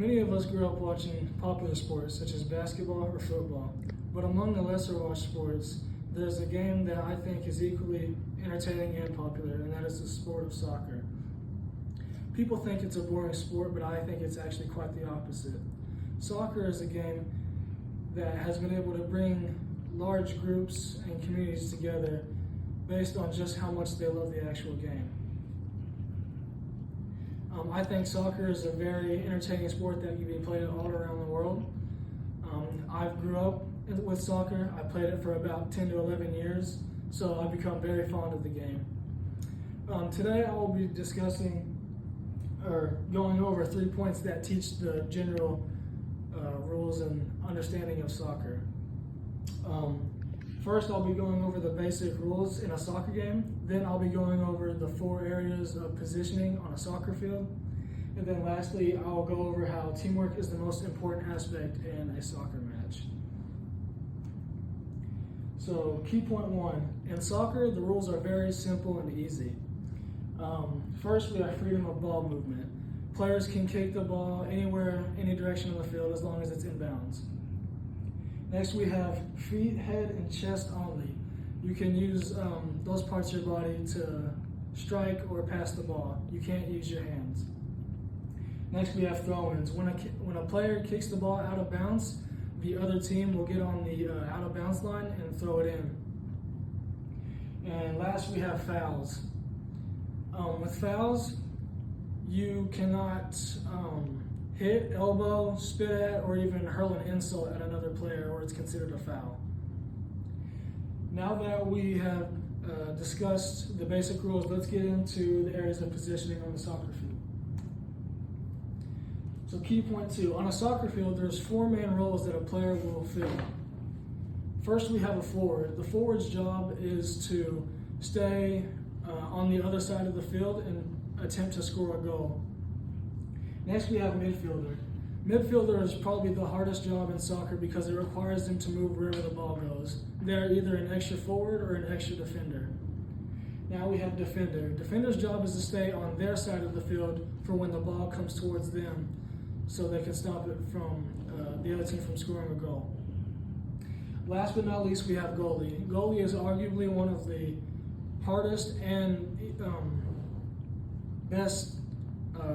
Many of us grew up watching popular sports such as basketball or football, but among the lesser watched sports, there's a game that I think is equally entertaining and popular, and that is the sport of soccer. People think it's a boring sport, but I think it's actually quite the opposite. Soccer is a game that has been able to bring large groups and communities together based on just how much they love the actual game. I think soccer is a very entertaining sport that can be played all around the world. I grew up with soccer. I played it for about 10 to 11 years, so I've become very fond of the game. Today I will be discussing or going over 3 points that teach the general rules and understanding of soccer. First, I'll be going over the basic rules in a soccer game. Then I'll be going over the 4 areas of positioning on a soccer field. And then lastly, I'll go over how teamwork is the most important aspect in a soccer match. So, key point 1. In soccer, the rules are very simple and easy. First, we have freedom of ball movement. Players can kick the ball anywhere, any direction on the field as long as it's inbounds. Next, we have feet, head, and chest only. You can use those parts of your body to strike or pass the ball. You can't use your hands. Next, we have throw-ins. When a player kicks the ball out of bounds, the other team will get on the out-of-bounds line and throw it in. And last, we have fouls. With fouls, you cannot hit, elbow, spit at, or even hurl an insult at another player, or it's considered a foul. Now that we have discussed the basic rules, let's get into the areas of positioning on the soccer field. So key point 2, on a soccer field, there's 4 main roles that a player will fill. First, we have a forward. The forward's job is to stay on the other side of the field and attempt to score a goal. Next, we have midfielder. Midfielder is probably the hardest job in soccer because it requires them to move wherever the ball goes. They're either an extra forward or an extra defender. Now we have defender. Defender's job is to stay on their side of the field for when the ball comes towards them so they can stop it from the other team from scoring a goal. Last but not least, we have goalie. Goalie is arguably one of the hardest and best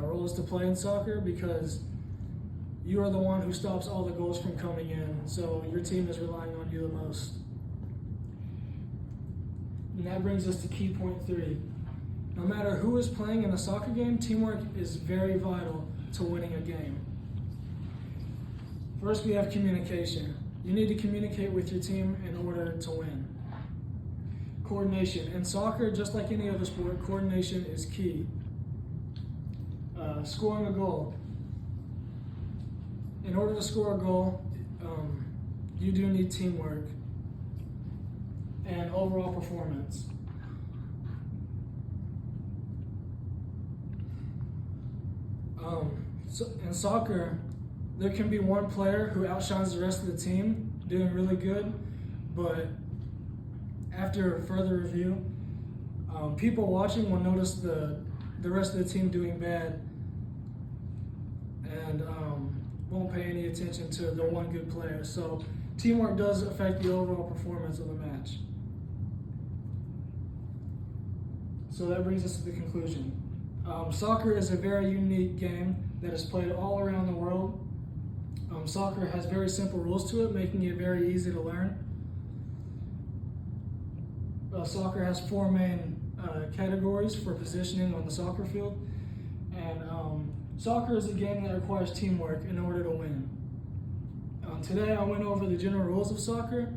roles to play in soccer because you are the one who stops all the goals from coming in, so your team is relying on you the most. And that brings us to key point 3. No matter who is playing in a soccer game, teamwork is very vital to winning a game. First, we have communication. You need to communicate with your team in order to win. Coordination. In soccer, just like any other sport, coordination is key. Scoring a goal. In order to score a goal, you do need teamwork and overall performance. So in soccer, there can be one player who outshines the rest of the team, doing really good, but after further review, people watching will notice the rest of the team doing bad and won't pay any attention to the one good player. So teamwork does affect the overall performance of the match. So that brings us to the conclusion. Soccer is a very unique game that is played all around the world. Soccer has very simple rules to it, making it very easy to learn. Soccer has 4 main categories for positioning on the soccer field, and soccer is a game that requires teamwork in order to win. Today I went over the general rules of soccer,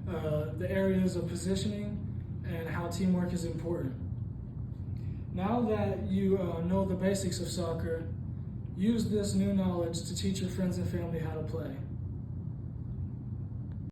the areas of positioning, and how teamwork is important. Now that you know the basics of soccer, use this new knowledge to teach your friends and family how to play.